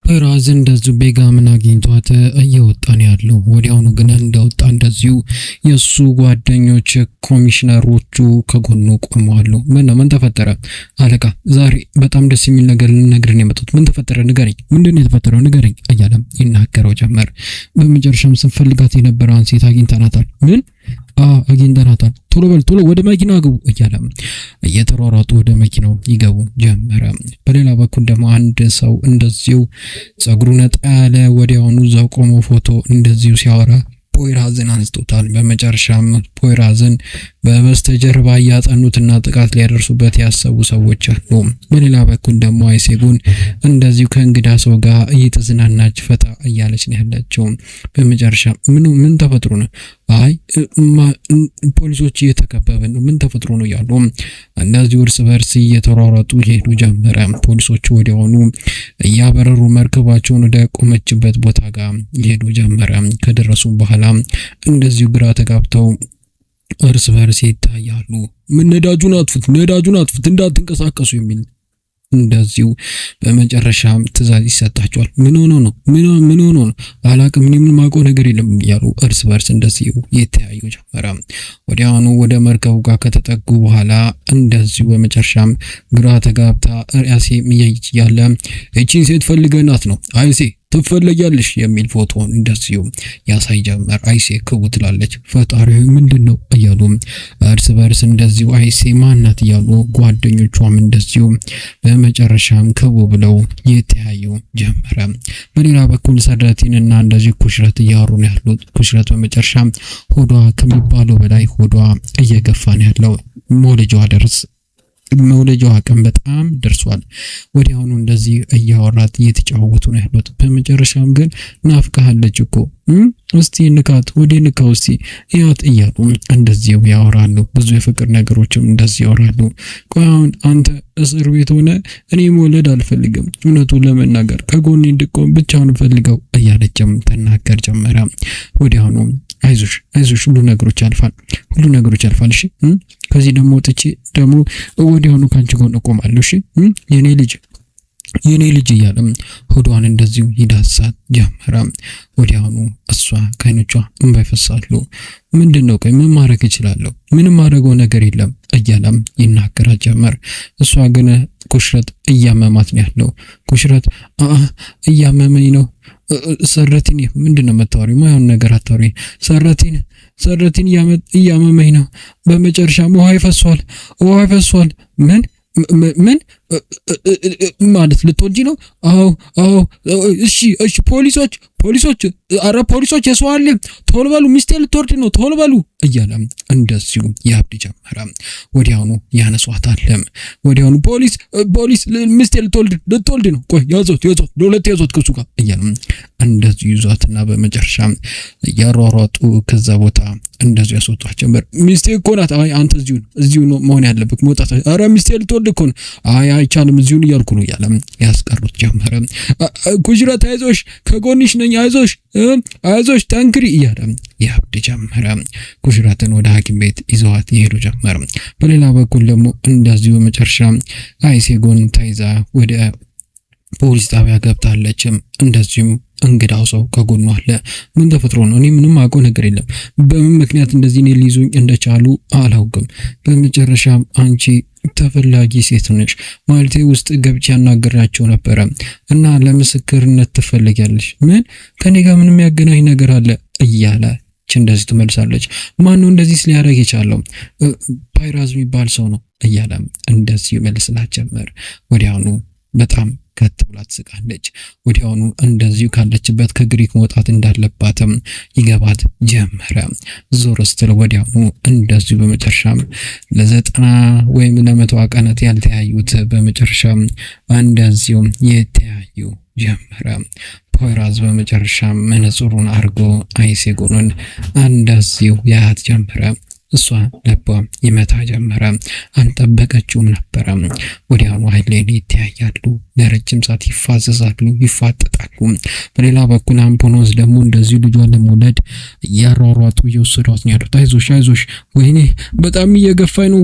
ፖይራዝ እንደዚሁ ቤጋምን አግኝቷት እየወጣን ያለው ወዲያውኑ ግን እንደወጣ እንደዚሁ የሱ ጓደኞች ኮሚሽነሮቹ ከጎኑ ቆመዋል። ምን ተፈጠረ አለቃ? ዛሬ በጣም ደስ የሚል ነገር ልነግርህ የመጣሁት። ምን ተፈጠረ ንገረኝ። ምንድነው የተፈጠረው ንገረኝ እያለም ይናገረው ጀመር። በመጨረሻም ስንፈልጋት የነበረውን ሴት አግኝተናታል። ምን አግኝተናታል? ቶሎ በል ቶሎ ወደ መኪና ግቡ እያለም እየተሯሯጡ ወደ መኪናው ይገቡ ጀመረ። በሌላ በኩል ደግሞ አንድ ሰው እንደዚሁ ጸጉሩ ነጣ ያለ ወዲያውኑ እዛው ቆሞ ፎቶ እንደዚሁ ሲያወራ ፖይራዝን አንስቶታል። በመጨረሻም ፖይራዝን በበስተጀርባ ያጸኑትና ጥቃት ሊያደርሱበት ያሰቡ ሰዎች አሉ። በሌላ በኩል ደግሞ አይሴጉን እንደዚሁ ከእንግዳ ሰው ጋር እየተዝናናች ፈታ እያለች ነው ያለችው። በመጨረሻ ምን ተፈጥሮ ነው? አይ ፖሊሶች እየተከበበ ነው። ምን ተፈጥሮ ነው ያሉ እንደዚሁ እርስ በርስ እየተሯሯጡ ይሄዱ ጀመረ። ፖሊሶቹ ወዲያውኑ እያበረሩ መርከባቸውን ወደ ቆመችበት ቦታ ጋር ይሄዱ ጀመረ። ከደረሱ በኋላ እንደዚሁ ግራ ተጋብተው እርስ በርስ ይታያሉ። ነዳጁን አጥፉት እንዳትንቀሳቀሱ የሚል እንደዚሁ በመጨረሻም ትዕዛዝ ይሰጣቸዋል። ምን ሆኖ ነው አላቅም፣ ምንም ማውቀው ነገር የለም ያሉ እርስ በርስ እንደዚሁ ይተያዩ ጀመረ። ወዲያውኑ ወደ መርከቡ ጋር ከተጠጉ በኋላ እንደዚሁ በመጨረሻም ግራ ተጋብታ ራሴ እያየች ያለ እቺን ሴት ፈልገናት ነው አይሴ ትፈለጊያለሽ የሚል ፎቶ እንደዚሁ ያሳይ ጀመር። አይሴ ክቡ ትላለች። ፈጣሪ ምንድነው እያሉ እርስ በርስ እንደዚሁ አይሴ ማናት እያሉ ጓደኞቿም እንደዚሁ በመጨረሻም ክቡ ብለው ይተያዩ ጀመረ። በሌላ በኩል ሰራቲንና እንደዚሁ ኩሽረት እያወሩ ነው ያሉት። ኩሽረት በመጨረሻም ሆዷ ከሚባለው በላይ ሆዷ እየገፋ ነው ያለው። መውለጃዋ ቀን በጣም ደርሷል። ወዲያውኑ እንደዚህ እያወራት እየተጫወቱ ነው ያሉት። በመጨረሻም ግን ናፍቃለች እኮ እስቲ ንካት ወደ ንካው እስቲ ያት እያሉ እንደዚሁ ያወራሉ። ብዙ የፍቅር ነገሮችም እንደዚህ ያወራሉ። ቆይ አሁን አንተ እስር ቤት ሆነ እኔ መውለድ አልፈልግም፣ እውነቱን ለመናገር ከጎኔ እንድቆም ብቻውን ፈልገው እያለችም ተናገር ጀመረ። ወዲያውኑ አይዞሽ ሁሉ ነገሮች ያልፋል። እሺ ከዚህ ደግሞ ወጥቼ ደግሞ ወዲያውኑ ካንቺ ጎን እቆማለሁ። እሺ የኔ ልጅ እያለ ሆዷን እንደዚሁ ይዳሳት ጀመረ። ወዲያውኑ እሷ ከዓይኖቿ እንባ ይፈሳሉ። ምንድነው ቆይ ምን ማድረግ እችላለሁ? ምንም ማድረገው ነገር የለም እያለም ይናገራ ጀመር። እሷ ግን ኩሽረት እያመማት ነው ያለው። ኩሽረት እያመመኝ ነው ሰራቲን ምንድነው መታወሪው? ማይሆን ነገር አታወሪ። ሰራቲን እያመመኝ ነው። በመጨረሻ ውሃ ይፈሷል። ምን ማለት ልትወልጂ ነው? አዎ እሺ ፖሊሶች የሰው አለ ቶሎ በሉ ሚስቴ ልትወርድ ነው ቶሎ በሉ እያለም እንደዚሁ ያብድ ጀመረ። ወዲያውኑ ያነሷታል። ወዲያውኑ ፖሊስ ሚስቴ ልትወልድ ነው፣ ቆይ ያዞት ለሁለት ያዞት ከሱ ጋር እያለም እንደዚሁ ይዟትና በመጨረሻ ያሯሯጡ ከዛ ቦታ እንደዚሁ ያስወጣቸው ጀመር። ሚስቴ እኮ ናት። አይ አንተ እዚሁ ነው መሆን ያለብህ መውጣት። ኧረ ሚስቴ ልትወልድ እኮ ነው። አይ አይቻልም እዚሁ ነው እያልኩ ነው እያለም ያስቀሩት ጀመረ። ኩሽረት አይዞሽ ከጎንሽ ነኝ አይዞሽ ጠንክሪ እያለም ያብድ ጀመረ። ኩሽረትን ወደ ሐኪም ቤት ይዘዋት ይሄዱ ጀመረ። በሌላ በኩል ደግሞ እንደዚሁ መጨረሻ አይሴጎን ታይዛ ወደ ፖሊስ ጣቢያ ገብታለች። እንደዚሁም እንግዳው ሰው ከጎኗ አለ። ምን ተፈጥሮ ነው? እኔ ምንም አውቀው ነገር የለም። በምን ምክንያት እንደዚህ ነው ሊይዙኝ እንደቻሉ አላውቅም። በመጨረሻም አንቺ ተፈላጊ ሴት ነሽ ማለቴ ውስጥ ገብቼ ያናገራቸው ነበረ እና ለምስክርነት ትፈልጊያለሽ? ምን ከኔ ጋር ምንም ያገናኝ ነገር አለ እያለች እንደዚህ ትመልሳለች። ማን ነው እንደዚህ ሊያደርግ የቻለው? ፖይራዝ የሚባል ሰው ነው እያለም እንደዚህ ይመልስላት ጀመር። ወዲያውኑ በጣም ከት ብላ ትስቃለች። ወዲያውኑ እንደዚሁ ካለችበት ከግሪክ መውጣት እንዳለባትም ይገባት ጀመረ። ዞር ስትል ወዲያውኑ እንደዚሁ በመጨረሻም ለ90 ወይም ለ100 ቀናት ያልተያዩት በመጨረሻም እንደዚሁ የተያዩ ጀመረ። ፖይራዝ በመጨረሻም መነጽሩን አርጎ አይሴጎንን እንደዚሁ ያያት ጀመረ። እሷ ልቧ ይመታ ጀመረ። አልጠበቀችውም ነበረ። ወዲያውኑ ኃይሌን ይተያያሉ። ለረጅም ሰዓት ይፋዘዛሉ፣ ይፋጠጣሉ። በሌላ በኩል አምፖሎስ ደግሞ እንደዚሁ ልጇን ለመውለድ እያሯሯጡ እየወሰዷት ነው ያሉት። አይዞሽ አይዞሽ፣ ወይኔ በጣም እየገፋኝ ነው፣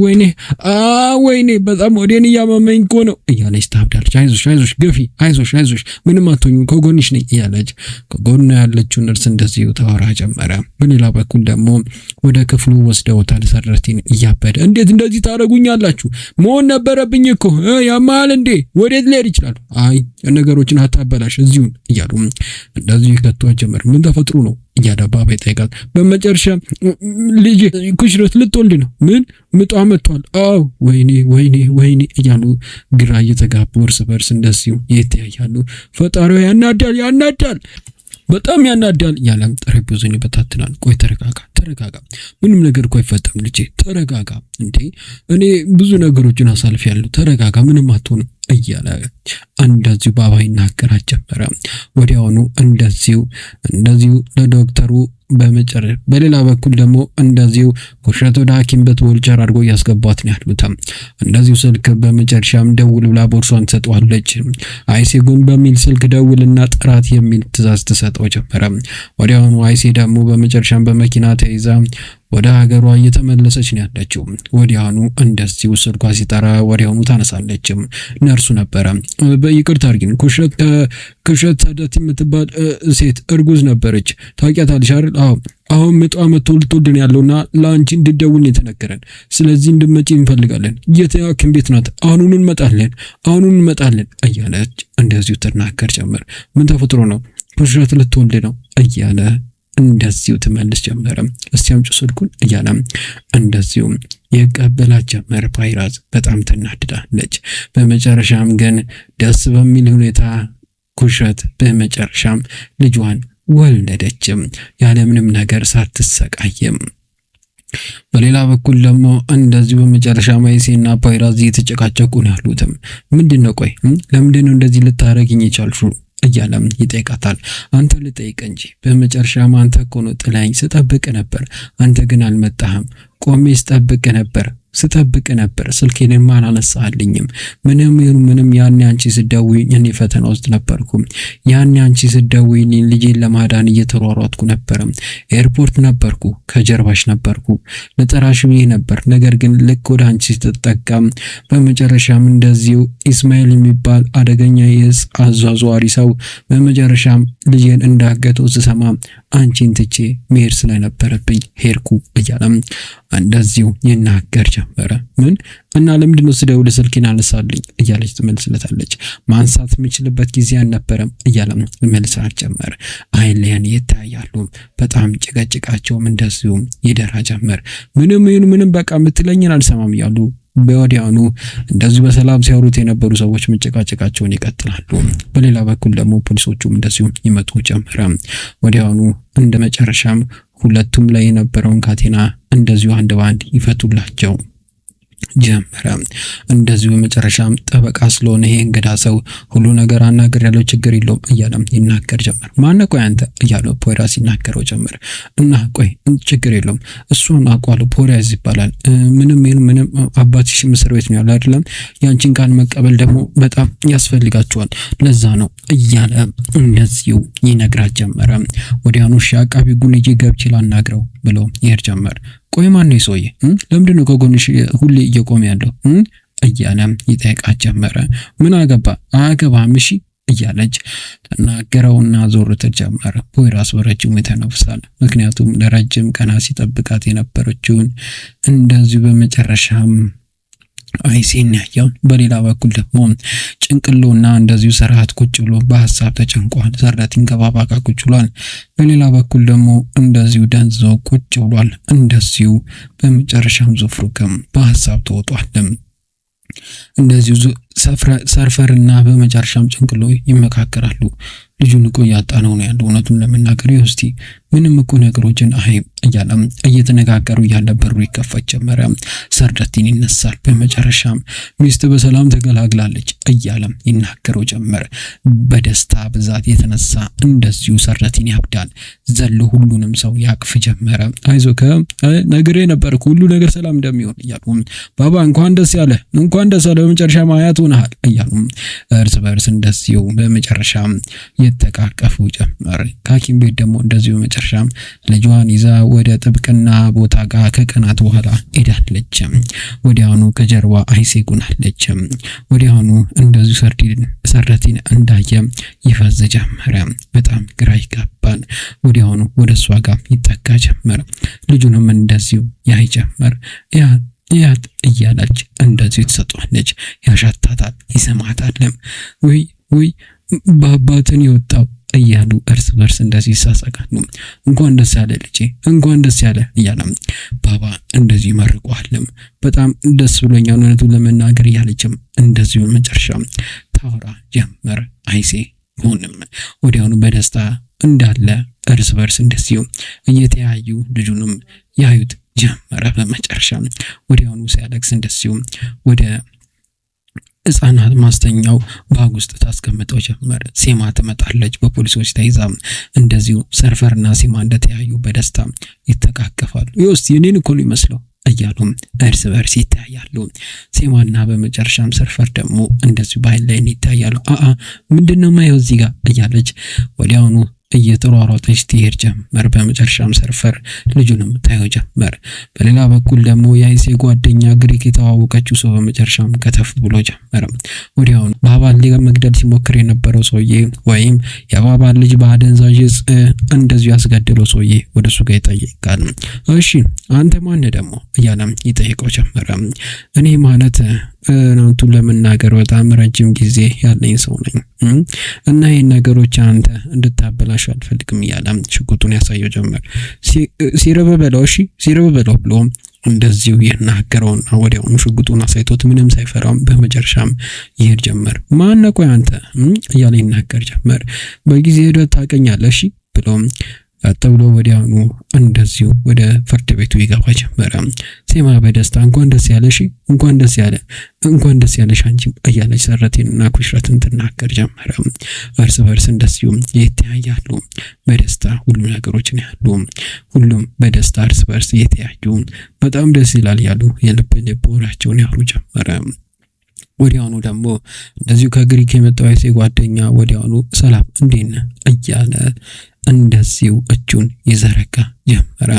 ወይኔ በጣም ወዴን እያመመኝ እኮ ነው እያለች ታብዳለች። አይዞሽ አይዞሽ ገፊ፣ አይዞሽ አይዞሽ፣ ምንም አትሆኝም፣ ከጎንሽ ነኝ እያለች ከጎኑ ያለችው ነርስ እንደዚሁ ታወራ ጀመረ። በሌላ በኩል ደግሞ ወደ ክፍሉ ወስደውታል። ሰራተኛ እያበደ እንዴት እንደዚህ ታረጉኛላችሁ? መሆን ነበረብኝ እኮ ያማል እንዴ? ወዴት ልሄድ ይችላል? አይ ነገሮችን አታበላሽ እዚሁ እያሉ እንደዚህ ከቷ ጀመር። ምን ተፈጥሮ ነው እያለ ባባ ይጠይቃል። በመጨረሻ ልጅ ኩሽረት ልትወልድ ነው። ምን ምጧ መጥቷል? አዎ ወይኔ ወይኔ ወይኔ እያሉ ግራ እየተጋቡ እርስ በርስ እንደዚሁ ይተያያሉ። ፈጣሪው ያናዳል በጣም ያናዳል እያለም ጠረጴዛውን ይበታትናል። ቆይ ተረጋጋ፣ ምንም ነገር እኮ አይፈጠም ልጄ፣ ተረጋጋ። እንዴ እኔ ብዙ ነገሮችን አሳልፌያለሁ፣ ተረጋጋ፣ ምንም አትሆንም እያለ እንደዚሁ ባባ ይናገራት ጀመረ። ወዲያውኑ እንደዚሁ ለዶክተሩ በሌላ በኩል ደግሞ እንደዚሁ ኩሽረት ወደ ሐኪም ቤት ወልቸር አድርጎ እያስገባት ነው ያሉት። እንደዚሁ ስልክ በመጨረሻም ደውል ብላ ቦርሷን ትሰጠዋለች። አይሴጉን በሚል ስልክ ደውልና ጥራት የሚል ትዕዛዝ ትሰጠው ጀመረ። ወዲያውኑ አይሴ ደግሞ በመጨረሻም በመኪና ተይዛ ወደ ሀገሯ እየተመለሰች ነው ያለችው። ወዲያውኑ እንደዚሁ ስልኳ ሲጠራ ወዲያውኑ ታነሳለች። ነርሱ ነበረ። በይቅርታ አድርጊኝ፣ ኩሽረት ሰደት የምትባል ሴት እርጉዝ ነበረች፣ ታውቂያታለሽ አይደል? አዎ አሁን ምጧ መጥቶ ልትወልድ ያለውና ለአንቺ እንድደውል የተነገረን፣ ስለዚህ እንድመጪ እንፈልጋለን። የት ሐኪም ቤት ናት? አሁኑን እንመጣለን እያለች እንደዚሁ ትናገር ጀመር። ምን ተፈጥሮ ነው? ኩሽረት ልትወልድ ነው እያለ እንደዚሁ ትመልስ ጀመረ። እስቲ አምጪ ስልኩን እያለ እንደዚሁ የቀበላት ጀመረ። ፓይራዝ በጣም ትናድዳለች። በመጨረሻም ግን ደስ በሚል ሁኔታ ኩሽረት በመጨረሻም ልጇን ወለደችም ያለምንም ነገር ሳትሰቃየም። በሌላ በኩል ደግሞ እንደዚሁ በመጨረሻ ማይሴና ፓይራዝ እየተጨቃጨቁ ነው ያሉትም። ምንድነው? ቆይ ለምንድነው እንደዚህ ልታረግኝ የቻልሽው እያለም ይጠይቃታል። አንተ ልጠይቅ እንጂ በመጨረሻም አንተ እኮ ነው ጥላኝ ስጠብቅ ነበር፣ አንተ ግን አልመጣህም። ቆሜ ስጠብቅ ነበር ስልኬን አላነሳልኝም። ምንም ያኔ አንቺ ስትደውይኝ እኔ ፈተና ውስጥ ነበርኩ። ያኔ አንቺ ስትደውይኝ ልጄን ለማዳን እየተሯሯጥኩ ነበር። ኤርፖርት ነበርኩ፣ ከጀርባሽ ነበርኩ፣ ለጠራሽ ብዬ ነበር። ነገር ግን ልክ ወደ አንቺ ስትጠቀም በመጨረሻም እንደዚሁ ኢስማኤል የሚባል አደገኛ የእጽ አዟዟሪ ሰው በመጨረሻም ልጄን እንዳገተው ስሰማ አንቺን ትቼ መሄድ ስለነበረብኝ ሄድኩ እያለም እንደዚሁ ይናገር ጀመረ። ምን እና ለምንድነው ስደውል ስልኬን አነሳልኝ እያለች ትመልስለታለች። ማንሳት የምችልበት ጊዜ አልነበረም እያለም መልሳት ጀመረ። አይለያን ይታያሉ። በጣም ጭቅጭቃቸውም እንደዚሁ ይደራ ጀመር። ምንም በቃ የምትለኝን አልሰማም እያሉ በወዲያውኑ እንደዚሁ በሰላም ሲያወሩት የነበሩ ሰዎች መጨቃጨቃቸውን ይቀጥላሉ። በሌላ በኩል ደግሞ ፖሊሶቹም እንደዚሁ ይመጡ ጀመረ። ወዲያውኑ እንደ መጨረሻም ሁለቱም ላይ የነበረውን ካቴና እንደዚሁ አንድ ባንድ ይፈቱላቸው ጀመረ። እንደዚሁ በመጨረሻም ጠበቃ ስለሆነ ይሄ እንግዳ ሰው ሁሉ ነገር አናገር ያለው ችግር የለውም እያለም ይናገር ጀመር። ማነው ቆይ አንተ እያለው ፖይራስ ይናገረው ጀመር። እና ቆይ ችግር የለውም እሱን አውቃለሁ፣ ፖይራስ ይባላል። ምንም አባትሽ ምስር ቤት ነው ያለው አይደለም? ያንቺን ቃል መቀበል ደግሞ በጣም ያስፈልጋቸዋል፣ ለዛ ነው እያለ እንደዚሁ ይነግራት ጀመረ። ወዲያውኑ አቃቢ ጉን ይዤ ገብቼ ላናግረው ብሎ ይሄድ ጀመር። ቆይ ማን ነው ሰውዬ? ለምንድን ነው ከጎንሽ ሁሌ እየቆመ ያለው እያለም ይጠይቃት ጀመረ። ምን አገባም እሺ እያለች ተናገረውና ዞር ትል ጀመረ። ፖይራስ በረጅሙ ይተነፍሳል። ምክንያቱም ለረጅም ቀናት ሲጠብቃት የነበረችውን እንደዚሁ በመጨረሻም አይሴን ያያው። በሌላ በኩል ደግሞ ጭንቅሎና እንደዚሁ ሰራሃት ቁጭ ብሎ በሐሳብ ተጨንቋል። ሰራቲን ከባባቃ ቁጭ ብሏል። በሌላ በኩል ደግሞ እንደዚሁ ደንዞ ቁጭ ብሏል። እንደዚሁ በመጨረሻም ዙፍሩክም በሐሳብ ተወጧል። እንደዚሁ ሰርፈርና በመጨረሻም ጭንቅሎ ይመካከራሉ። ልጁን እኮ ያጣነው ነው ያለው። እውነቱን ለመናገር እስቲ ምንም እኮ ነገሮችን እያለም እየተነጋገሩ ያለ በሩ ይከፈት ጀመረ። ሰርደቲን ይነሳል። በመጨረሻም ሚስት በሰላም ተገላግላለች እያለም ይናገረው ጀመረ። በደስታ ብዛት የተነሳ እንደዚሁ ሰርደቲን ያብዳል። ዘሎ ሁሉንም ሰው ያቅፍ ጀመረ። አይዞህ ነግሬ ነበር ሁሉ ነገር ሰላም እንደሚሆን እያሉ ባባ እንኳን ደስ ያለ በመጨረሻ ማያት ሆነሃል እያሉ እርስ በርስ እንደዚሁ በመጨረሻም የተቃቀፉ ጀመረ። ከሐኪም ቤት ደግሞ እንደዚሁ መጨረሻም ልጇን ይዛ ወደ ጥብቅና ቦታ ጋር ከቀናት በኋላ ሄዳለች። ወዲያውኑ ከጀርባ አይሴጉናለች። ወዲያውኑ እንደዚሁ ሰርደቲን እንዳየ ይፈዝ ጀመረ። በጣም ግራ ይጋባል። ወዲያውኑ ወደ እሷ ጋር ይጠጋ ጀመረ። ልጁንም እንደዚሁ ያይ ጀመር። ያት እያለች እንደዚሁ ትሰጧለች። ያሻታታል፣ ይሰማታል። ወይ በአባትን የወጣው እያሉ እርስ በርስ እንደዚህ ይሳሳቃሉ። እንኳን ደስ ያለ ልጄ፣ እንኳን ደስ ያለ እያለም ባባ እንደዚህ ይመርቀዋል። በጣም ደስ ብሎኛል እውነቱን ለመናገር እያለችም እንደዚሁ መጨረሻ ታወራ ጀመረ። አይሴ ሆንም ወዲያውኑ በደስታ እንዳለ እርስ በርስ እንደዚሁ እየተያዩ ልጁንም ያዩት ጀመረ። በመጨረሻ ወዲያውኑ ሲያለቅስ እንደዚሁ ወደ ህፃናት ማስተኛው ባግ ውስጥ ታስቀምጠው ጀመረ። ሴማ ትመጣለች በፖሊሶች ተይዛ። እንደዚሁ ሰርፈርና ሴማ እንደተያዩ በደስታ ይተቃቀፋሉ። ይውስጥ የኔን እኮ ነው ይመስለው እያሉ እርስ በርስ ይታያሉ። ሴማና በመጨረሻም ሰርፈር ደግሞ እንደዚሁ በኃይል ላይ ይታያሉ። ምንድነው ማየው እዚህ ጋር እያለች ወዲያውኑ እየተሯሯጠች ትሄድ ጀመር። በመጨረሻም ሰርፈር ልጁንም ታየው ጀመር። በሌላ በኩል ደግሞ የአይሴ ጓደኛ ግሪክ የተዋወቀችው ሰው በመጨረሻም ከተፍ ብሎ ጀመረ። ወዲያውኑ ባባን ለመግደል ሲሞክር የነበረው ሰውዬ ወይም የባባን ልጅ በአደንዛዥ ዕፅ እንደዚሁ ያስገደለው ሰውዬ ወደሱ ጋር ይጠይቃል። እሺ አንተ ማን ደግሞ እያለም ይጠይቀው ጀመረ። እኔ ማለት እናንቱ ለመናገር በጣም ረጅም ጊዜ ያለኝ ሰው ነኝ እና ይሄን ነገሮች አንተ እንድታበላሽ አልፈልግም እያለ ሽጉጡን ያሳየው ጀመር። ሲረበበለው ብሎ እንደዚሁ ይናገረውና ወዲያውኑ ሽጉጡን አሳይቶት ምንም ሳይፈራም በመጨረሻም ይሄድ ጀመር። ማን ነው አንተ እያለ ይናገር ጀመር። በጊዜ ሄደህ ታውቀኛለህ ብሎ አጥብሎ ወዲያውኑ እንደዚሁ ወደ ፍርድ ቤቱ ይገባ ጀመረ። ሴማ በደስታ እንኳን ደስ ያለሽ አንቺ እያለች ሰረቴንና ኩሽረትን ትናገር ጀመረ። እርስ በርስ እንደዚሁ ይተያያሉ በደስታ ሁሉ ነገሮችን ያሉ ሁሉም በደስታ እርስ በርስ እየተያዩ በጣም ደስ ይላል ያሉ የልብ ወራቸውን ያወሩ ጀመረ። ወዲያውኑ ደግሞ እንደዚሁ ከግሪክ የመጣው አይሴ ጓደኛ ወዲያውኑ ሰላም እንዴት ነህ እያለ እንደዚሁ እጁን ይዘረጋ ጀመረ።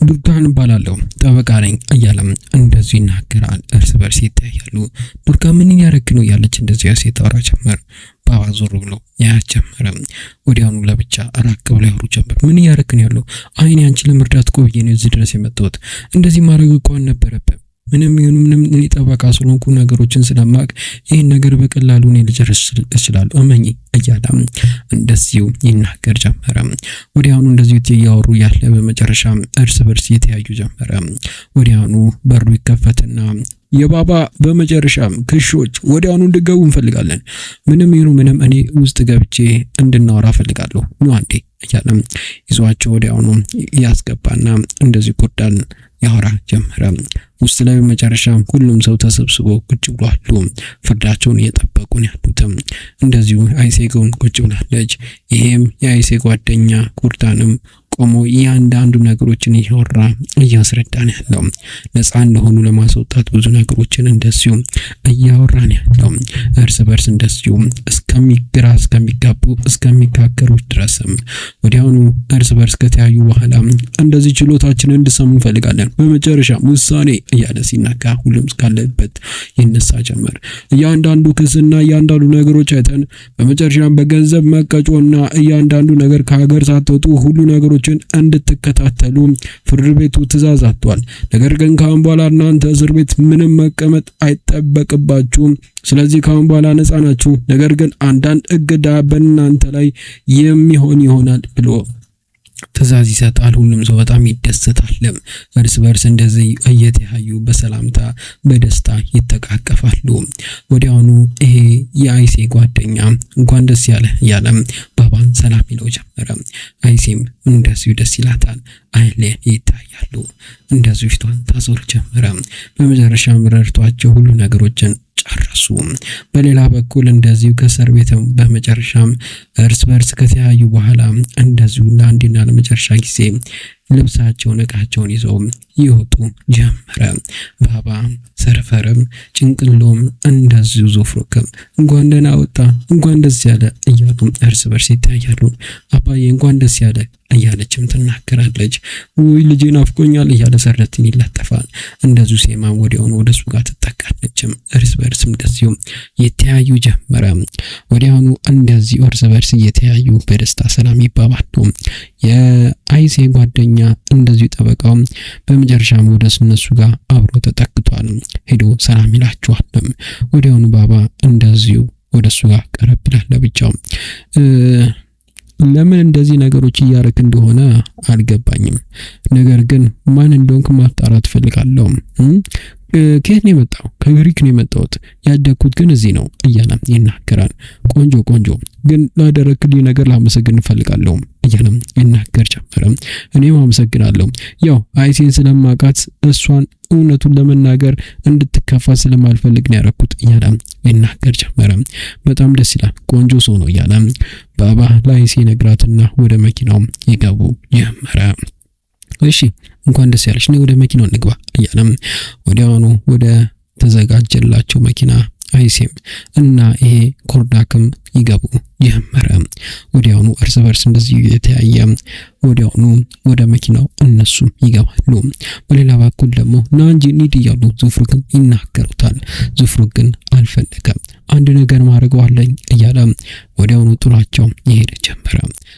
ዱርካን ባላለው ጠበቃ ነኝ እያለም እንደዚሁ ይናገራል። እርስ በርስ ይተያያሉ። ዱርካ ምን ያረክ ነው ያለች እንደዚሁ ያሴት ታወራ ጀመር። ባባ ዞር ብሎ ያጀመረ። ወዲያውኑ ለብቻ ራቅ ብሎ ያወሩ ጀመር። ምን ያረክ ነው ያለው? አይኔ አንቺ ለመርዳት እኮ ብዬ ነው እዚህ ድረስ የመጣሁት። እንደዚህ ማድረግ እኮ አልነበረብም። ምንም እኔ ጠበቃ ስለሆንኩ ነገሮችን ስለማቅ ይሄን ነገር በቀላሉ እኔ ልጨርስ እችላለሁ እመኚ እያለ እንደዚሁ ይናገር ጀመረ። ወዲያውኑ እንደዚሁ እያወሩ ያለ በመጨረሻም እርስ በርስ እየተያዩ ጀመረ። ወዲያውኑ በሩ ይከፈትና የባባ በመጨረሻም ክሾች ወዲያውኑ እንድገቡ እንፈልጋለን። ምንም እኔ ውስጥ ገብቼ እንድናወራ ፈልጋለሁ ነው አንዴ እያለ ይዟቸው ወዲያውኑ ያስገባና እንደዚህ ጉዳን ያወራ ጀመረ። ውስጥ ላይ በመጨረሻ ሁሉም ሰው ተሰብስቦ ቁጭ ብሏሉ። ፍርዳቸውን እየጠበቁ ነው ያሉት። እንደዚሁ አይሴ ጎን ቁጭ ብላለች። ይሄም የአይሴ ጓደኛ ኩርታንም ቆሞ ያንዳንዱ ነገሮችን እያወራ እያስረዳን ያለው ነፃ እንደሆኑ ለማስወጣት ብዙ ነገሮችን እንደዚሁ እያወራን ያለው እርስ በርስ እንደዚሁ እስከሚጋቡ እስከሚካከሩ ድረስ ወዲያውኑ እርስ በርስ ከተያዩ በኋላ እንደዚህ ችሎታችንን እንድሰሙ እንፈልጋለን። በመጨረሻ ውሳኔ እያለ ሲናጋ ሁሉም ካለበት ይነሳ ጀመር። እያንዳንዱ ክስና እያንዳንዱ ነገሮች አይተን በመጨረሻም በገንዘብ መቀጮና እያንዳንዱ ነገር ከሀገር ሳትወጡ ሁሉ ነገሮችን እንድትከታተሉ ፍርድ ቤቱ ትዕዛዝ አጥቷል። ነገር ግን ካሁን በኋላ እናንተ እስር ቤት ምንም መቀመጥ አይጠበቅባችሁም። ስለዚህ ካሁን በኋላ ነፃ ናችሁ። ነገር ግን አንዳንድ እገዳ በእናንተ ላይ የሚሆን ይሆናል ብሎ ትዕዛዝ ይሰጣል። ሁሉም ሰው በጣም ይደሰታል። እርስ በርስ እንደዚህ እየተያዩ በሰላምታ በደስታ ይተቃቀፋሉ። ወዲያውኑ ይሄ የአይሴ ጓደኛ እንኳን ደስ ያለ እያለ ባባን ሰላም ይለው ጀመረ። አይሴም እንደዚሁ ደስ ይላታል። አይሌ ይታያሉ። እንደዚሁ ፊቷን ታዞር ጀመረ። በመጨረሻም ረድቷቸው ሁሉ ነገሮችን ጨረሱ። በሌላ በኩል እንደዚሁ ከእስር ቤት በመጨረሻም እርስ በርስ ከተያዩ በኋላ እንደዚሁ ለአንድና ለመጨረሻ ጊዜ ልብሳቸውን እቃቸውን ይዘው ይወጡ ጀመረ። ባባ ሰርፈርም ጭንቅሎም እንደዚሁ ዞፍሩክም እንኳን ደህና ወጣ እንኳን ደስ ያለ እያሉ እርስ በርስ ይታያሉ። አባዬ እንኳን ደስ ያለ እያለችም ትናገራለች። ወይ ልጄ ናፍቆኛል እያለ ሰረትን ይላጠፋል። እንደዚሁ ሴማም ወዲያውኑ ወደሱ ጋር ትጠቃለችም። እርስ በርስም እንደዚሁ የተያዩ ጀመረ። ወዲያውኑ እንደዚሁ እርስ በርስ እየተያዩ በደስታ ሰላም ይባባሉ። የአይሴ ጓደኛ እንደዚሁ ጠበቃው በመጨረሻም ወደ እነሱ ጋር አብሮ ተጠቅቷል። ሄዶ ሰላም ይላቸዋል። ወዲያውኑ ባባ እንደዚሁ ወደሱ ጋር ቀረብ ይላል ለብቻው። ለምን እንደዚህ ነገሮች እያረክ እንደሆነ አልገባኝም። ነገር ግን ማን እንደሆንክ ማጣራት ፈልጋለሁ። ከየት ነው የመጣው? ከግሪክ ነው የመጣሁት። ያደግኩት ግን እዚህ ነው እያለ ይናገራል። ቆንጆ ግን ላደረክልኝ ነገር ላመሰግን ፈልጋለሁ እያለ ይናገር ጀመረ። እኔም አመሰግናለሁ። ያው አይሴን ስለማውቃት እሷን እውነቱን ለመናገር እንድትከፋ ስለማልፈልግ ነው ያረኩት እያለ ይናገር ጀመረ። በጣም ደስ ይላል። ቆንጆ ሰው ነው እያለ ባባ ለአይሴ ነግራትና ወደ መኪናው ይገቡ ጀመረ። እሺ እንኳን ደስ ያለሽ፣ ወደ መኪናው እንግባ እያለም ወዲያውኑ ወደ ተዘጋጀላቸው መኪና አይሴም እና ይሄ ኮርዳክም ይገቡ ጀመረ። ወዲያውኑ እርስ በርስ እንደዚህ የተያየ ወዲያውኑ ወደ መኪናው እነሱ ይገባሉ። በሌላ በኩል ደግሞ ናንጂ ኒድ እያሉ ዙፍሩክን ይናገሩታል። ዙፍሩክ ግን አልፈለገም። አንድ ነገር ማድረገው አለኝ እያለ ወዲያውኑ ጥሏቸው ይሄድ ጀመረ።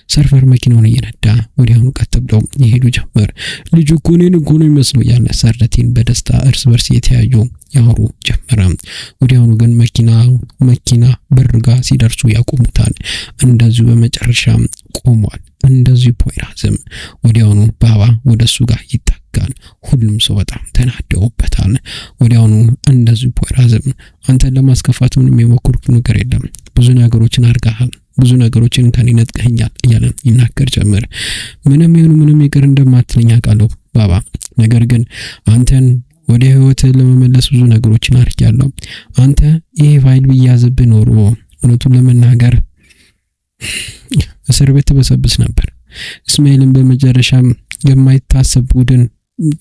ሰርፈር መኪናውን እየነዳ ወዲያውኑ ቀጥ ብለው ይሄዱ ጀመር። ልጁ እኮ እኔን እኮ ነው የሚመስለው ያለ ሰርደቲን በደስታ እርስ በርስ የተያዩ ያወሩ ጀመረ። ወዲያውኑ ግን መኪና በርጋ ሲደርሱ ያቆሙታል። እንደዚሁ በመጨረሻ ቆሟል። እንደዚሁ ፖይራዝም ወዲያውኑ ባባ ወደሱ ጋር ይጠጋል። ሁሉም ሰው በጣም ተናደውበታል። ወዲያውኑ እንደዚሁ ፖይራዝም አንተን ለማስከፋት ምንም የሞከርኩት ነገር የለም፣ ብዙ ነገሮችን አድርገሃል፣ ብዙ ነገሮችን ከኔ ነጥቀኸኛል እያለ ይናገር ጀመር። ምንም ይቅር እንደማትለኝ አውቃለሁ ባባ፣ ነገር ግን አንተን ወደ ህይወት ለመመለስ ብዙ ነገሮችን አድርጌያለሁ። አንተ ይሄ ፋይል ቢያዝብህ ኖሮ እውነቱን ለመናገር እስር ቤት ተበሰብስ ነበር። እስማኤልን በመጨረሻም የማይታሰብ ቡድን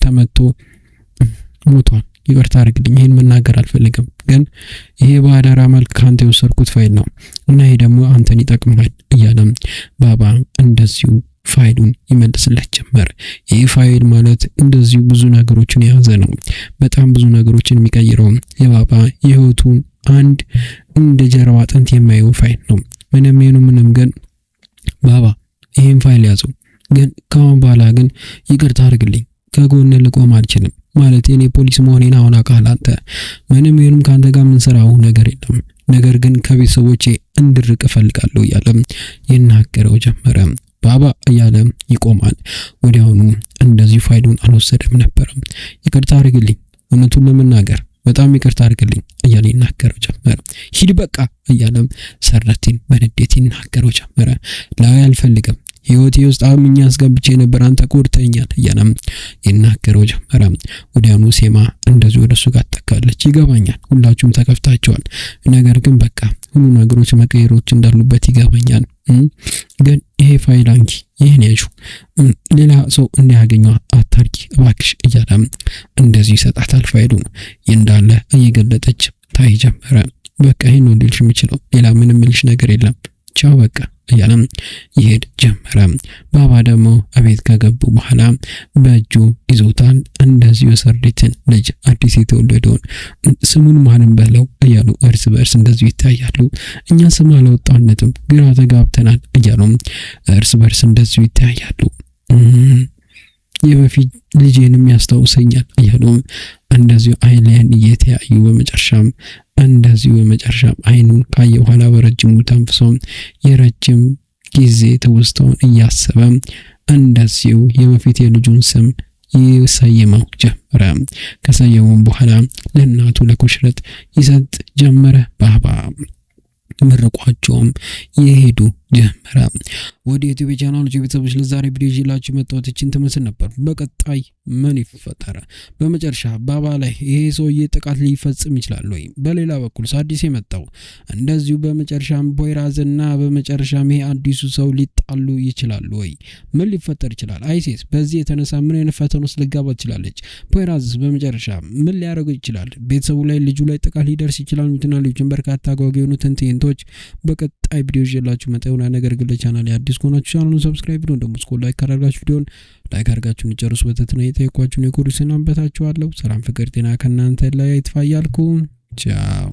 ተመቶ ሞቷል። ይቅርታ አድርግልኝ፣ ይሄን መናገር አልፈልግም፣ ግን ይሄ በአደራ መልክ ካንተ የወሰድኩት ፋይል ነው እና ይሄ ደግሞ አንተን ይጠቅማል እያለም ባባ እንደዚሁ ፋይሉን ይመልስለት ጀመር። ይሄ ፋይል ማለት እንደዚሁ ብዙ ነገሮችን የያዘ ነው። በጣም ብዙ ነገሮችን የሚቀይረው የባባ የህይወቱ አንድ እንደ ጀርባ አጥንት የማየው ፋይል ነው። ምንም ግን ባባ ይሄን ፋይል ያዘው፣ ግን ከአሁን በኋላ ግን ይቅርታ አድርግልኝ፣ ከጎን ልቆም አልችልም። ማለት እኔ ፖሊስ መሆኔን አሁን አውቃለሁ። አንተ ምንም ካንተ ጋር ምን ሰራው ነገር የለም፣ ነገር ግን ከቤተሰቦቼ እንድርቅ እፈልጋለሁ እያለ ይናገረው ጀመረ። ባባ እያለ ይቆማል። ወዲያውኑ እንደዚህ ፋይሉን አልወሰደም ነበር። ይቅርታ አድርግልኝ፣ እውነቱን ለመናገር በጣም ይቅርታ አድርግልኝ እያለ ይናገረው ጀመረ። ሂድ በቃ እያለ ሰረቲን በንዴት ይናገረው ጀመረ። ላይ አልፈልግም፣ ህይወቴ ውስጥ አምኛ አስገብቼ ነበር፣ አንተ ቆርጠኛል እያለም ይናገረው ጀመረ። ወዲያውኑ ሴማ እንደዚህ ወደሱ ጋር ተጠጋለች። ይገባኛል፣ ሁላችሁም ተከፍታችኋል፣ ነገር ግን በቃ ሁሉ ነገሮች መቀየሮች እንዳሉበት ይገባኛል፣ ግን ይሄ ፋይል አንቺ ይሄን ያዡ፣ ሌላ ሰው እንዲያገኘው አታርጊ እባክሽ እያለም እንደዚህ ይሰጣታል። ፋይሉን እንዳለ እየገለጠች ታይ ጀመረ። በቃ ይሄን ነው ልልሽ የምችለው፣ ሌላ ምንም ልልሽ ነገር የለም፣ ቻው በቃ እያለም ይሄድ ጀመረ። ባባ ደግሞ አቤት ከገቡ በኋላ በእጁ ይዞታል። እንደዚህ የሰርዲትን ልጅ አዲስ የተወለደውን ስሙን ማንም በለው እያሉ እርስ በርስ እንደዚህ ይታያሉ። እኛ ስም አላወጣነትም፣ ግራ ተጋብተናል እያሉ እርስ በርስ እንደዚህ ይታያሉ። የበፊት ልጄንም ያስታውሰኛል እያሉ እንደዚሁ አይን እየተያዩ በመጨረሻም አይኑን ካየ በኋላ በረጅሙ ተንፍሶ የረጅም ጊዜ ትውስታውን እያሰበ እንደዚሁ የበፊት የልጁን ስም ይሰይመው ጀመረ። ከሰየመው በኋላ ለእናቱ ለኩሽረት ይሰጥ ጀመረ። ባባ ምርቋቸውም ይሄዱ ጀመረ። ወደ ዩቲዩብ ቻናል ቤተሰቦች ለዛሬ ቪዲዮ ይዤላችሁ መጣሁት እቺን ትመስል ነበር። በቀጣይ ምን ይፈጠረ? በመጨረሻ ባባ ላይ ይሄ ሰውዬ ጥቃት ሊፈጽም ይችላል ወይ? በሌላ በኩል አዲስ የመጣው እንደዚሁ በመጨረሻም ቦይራዝና በመጨረሻም ይሄ አዲሱ ሰው ሊጣሉ ይችላሉ ወይ? ምን ሊፈጠር ይችላል? አይሲስ በዚህ የተነሳ ምን አይነት ፈተና ውስጥ ልትገባ ትችላለች? ቦይራዝ በመጨረሻ ምን ሊያደርግ ይችላል? ቤተሰቡ ላይ ልጁ ላይ ጥቃት ሊደርስ ይችላል? ምንድነው ልጁን በርካታ አጓጊ የሆኑ ትንትንቶች በቀጣይ ቪዲዮ ይዤላችሁ መጣሁ። ነገር ግን ለቻናሌ አዲስ ከሆናችሁ ቻናሉን ሰብስክራይብ ቪዲዮን ደግሞ ላይክ ካደረጋችሁ ቪዲዮን ላይክ አድርጋችሁ እንጨርሱ። በተትና የጠየኳችሁን የኮሪስ ሰናበታችኋለሁ። ሰላም ፍቅር ጤና ከናንተ ላይ ይጥፋ እያልኩ ቻው።